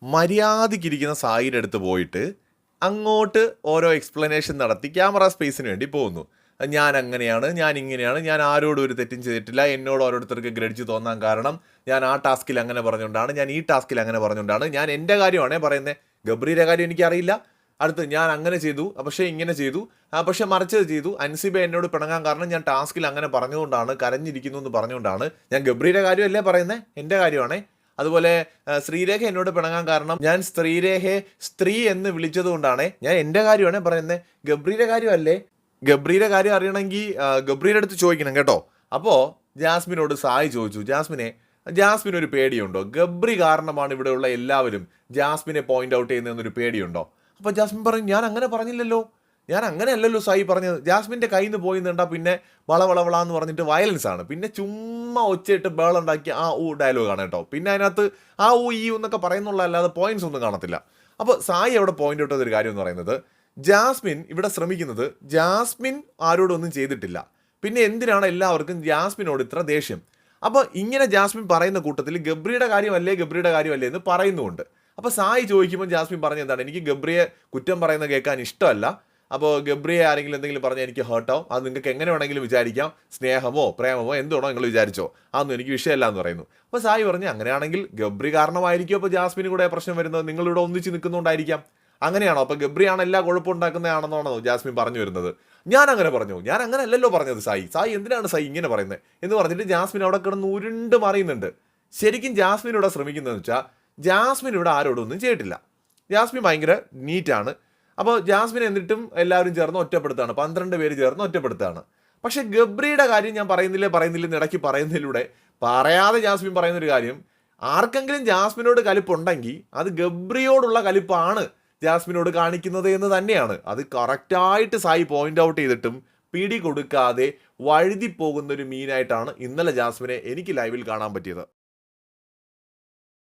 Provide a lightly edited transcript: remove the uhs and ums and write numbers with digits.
മര്യാദയ്ക്കിരിക്കുന്ന സായിയുടെ അടുത്ത് പോയിട്ട് അങ്ങോട്ട് ഓരോ എക്സ്പ്ലനേഷൻ നടത്തി ക്യാമറ സ്പേസിന് വേണ്ടി പോകുന്നു. ഞാൻ അങ്ങനെയാണ്, ഞാൻ ഇങ്ങനെയാണ്, ഞാൻ ആരോടും ഒരു തെറ്റും ചെയ്തിട്ടില്ല, എന്നോട് ഓരോരുത്തർക്ക് ഗ്രഡ്ജ് തോന്നാൻ കാരണം ഞാൻ ആ ടാസ്കിൽ അങ്ങനെ പറഞ്ഞുകൊണ്ടാണ്, ഞാൻ ഈ ടാസ്കിൽ അങ്ങനെ പറഞ്ഞുകൊണ്ടാണ്, ഞാൻ എൻ്റെ കാര്യമാണേ പറയുന്നത്, ഗബ്രിയുടെ കാര്യം എനിക്കറിയില്ല. അടുത്ത് ഞാൻ അങ്ങനെ ചെയ്തു, പക്ഷേ ഇങ്ങനെ ചെയ്തു, പക്ഷേ മറിച്ചത് ചെയ്തു, അൻസിബ എന്നോട് പിണങ്ങാൻ കാരണം ഞാൻ ടാസ്കിൽ അങ്ങനെ പറഞ്ഞുകൊണ്ടാണ്, കരഞ്ഞിരിക്കുന്നു എന്ന് പറഞ്ഞുകൊണ്ടാണ്. ഞാൻ ഗബ്രിയുടെ കാര്യമല്ലേ പറയുന്നത്, എൻ്റെ കാര്യമാണേ. അതുപോലെ ശ്രീരേഖ എന്നോട് പിണങ്ങാൻ കാരണം ഞാൻ സ്ത്രീരേഖയെ സ്ത്രീ എന്ന് വിളിച്ചത് കൊണ്ടാണ്, ഞാൻ എൻ്റെ കാര്യമാണ് പറയുന്നത്, ഗബ്രിയുടെ കാര്യമല്ലേ. ഗബ്രിയുടെ കാര്യം അറിയണമെങ്കിൽ ഗബ്രിയുടെ അടുത്ത് ചോദിക്കണം കേട്ടോ. അപ്പോൾ ജാസ്മിനോട് സായി ചോദിച്ചു, ജാസ്മിൻ ഒരു പേടിയുണ്ടോ, ഗബ്രി കാരണമാണ് ഇവിടെയുള്ള എല്ലാവരും ജാസ്മിനെ പോയിന്റ് ഔട്ട് ചെയ്യുന്നതെന്നൊരു പേടിയുണ്ടോ? അപ്പോൾ ജാസ്മിൻ പറഞ്ഞു, ഞാൻ അങ്ങനെ പറഞ്ഞില്ലല്ലോ, ഞാൻ അങ്ങനെയല്ലല്ലോ സായി പറഞ്ഞത്. ജാസ്മിൻ്റെ കയ്യിൽ നിന്ന് പോയി നിന്നാ പിന്നെ വളവളവളാന്ന് പറഞ്ഞിട്ട് വയലൻസ് ആണ്, പിന്നെ ചുമ്മാ ഒച്ചയിട്ട് ബേളുണ്ടാക്കി ആ ഊ ഡയലോഗാണ് കേട്ടോ. പിന്നെ അതിനകത്ത് ആ ഊ ഈ എന്നൊക്കെ പറയുന്നുള്ള അല്ലാതെ പോയിന്റ്സ് ഒന്നും കാണത്തില്ല. അപ്പോൾ സായി അവിടെ പോയിന്റ് ഔട്ട് ചെയ്തൊരു കാര്യം എന്ന് പറയുന്നത്, ജാസ്മിൻ ഇവിടെ ശ്രമിക്കുന്നത്, ജാസ്മിൻ ആരോടൊന്നും ചെയ്തിട്ടില്ല, പിന്നെ എന്തിനാണ് എല്ലാവർക്കും ജാസ്മിനോട് ഇത്ര ദേഷ്യം? അപ്പോൾ ഇങ്ങനെ ജാസ്മിൻ പറയുന്ന കൂട്ടത്തിൽ ഗബ്രിയുടെ കാര്യമല്ലേ എന്ന് പറയുന്നുമുണ്ട്. അപ്പോൾ സായി ചോദിക്കുമ്പോൾ ജാസ്മിൻ പറഞ്ഞ എന്താണ്, എനിക്ക് ഗബ്രിയെ കുറ്റം പറയുന്നത് കേൾക്കാൻ ഇഷ്ടമല്ല, അപ്പോൾ ഗബ്രിയെ ആരെങ്കിലും എന്തെങ്കിലും പറഞ്ഞാൽ എനിക്ക് ഹേർട്ടാവും, അത് നിങ്ങൾക്ക് എങ്ങനെ വേണമെങ്കിലും വിചാരിക്കാം, സ്നേഹമോ പ്രേമമോ എന്താണോ നിങ്ങൾ വിചാരിച്ചോ, അതൊന്നും എനിക്ക് വിഷയമല്ല എന്ന് പറയുന്നു. അപ്പോൾ സായി പറഞ്ഞു, അങ്ങനെയാണെങ്കിൽ ഗബ്രി കാരണമായിരിക്കും അപ്പോൾ ജാസ്മിന് കൂടെ പ്രശ്നം വരുന്നത്, നിങ്ങളിവിടെ ഒന്നിച്ച് നിൽക്കുന്നുണ്ടായിരിക്കാം, അങ്ങനെയാണോ? അപ്പോൾ ഗബ്രിയാണ് എല്ലാ കുഴപ്പമുണ്ടാക്കുന്നതാണെന്നാണോ ജാസ്മിൻ പറഞ്ഞു വരുന്നത്? ഞാൻ അങ്ങനെ പറഞ്ഞു, ഞാൻ അങ്ങനെ അല്ലല്ലോ പറഞ്ഞത് സായി എന്തിനാണ് സായി ഇങ്ങനെ പറയുന്നത് എന്ന് പറഞ്ഞിട്ട് ജാസ്മിൻ അവിടെ കിടന്ന് ഉരുണ്ട് മറിയുന്നുണ്ട്. ശരിക്കും ജാസ്മിൻ ഇവിടെ ശ്രമിക്കുന്നതെന്ന് വെച്ചാൽ, ജാസ്മിൻ ഇവിടെ ആരോടൊന്നും ചെയ്തിട്ടില്ല, ജാസ്മിൻ ഭയങ്കര നീറ്റാണ്. അപ്പോൾ ജാസ്മിൻ എന്നിട്ടും എല്ലാവരും ചേർന്ന് ഒറ്റപ്പെടുത്താണ്, 12 പേര് ചേർന്ന് ഒറ്റപ്പെടുത്താണ്. പക്ഷേ ഗബ്രിയുടെ കാര്യം ഞാൻ പറയുന്നില്ലെന്ന് ഇടയ്ക്ക് പറയുന്നതിലൂടെ പറയാതെ ജാസ്മിൻ പറയുന്നൊരു കാര്യം, ആർക്കെങ്കിലും ജാസ്മിനോട് കലിപ്പുണ്ടെങ്കിൽ അത് ഗബ്രിയോടുള്ള കലിപ്പാണ് ജാസ്മിനോട് കാണിക്കുന്നത് എന്ന് തന്നെയാണ്. അത് കറക്റ്റായിട്ട് സായി പോയിന്റ് ഔട്ട് ചെയ്തിട്ടും പിടി കൊടുക്കാതെ വഴുതി പോകുന്നൊരു മീനായിട്ടാണ് ഇന്നലെ ജാസ്മിനെ എനിക്ക് ലൈവിൽ കാണാൻ പറ്റിയത്.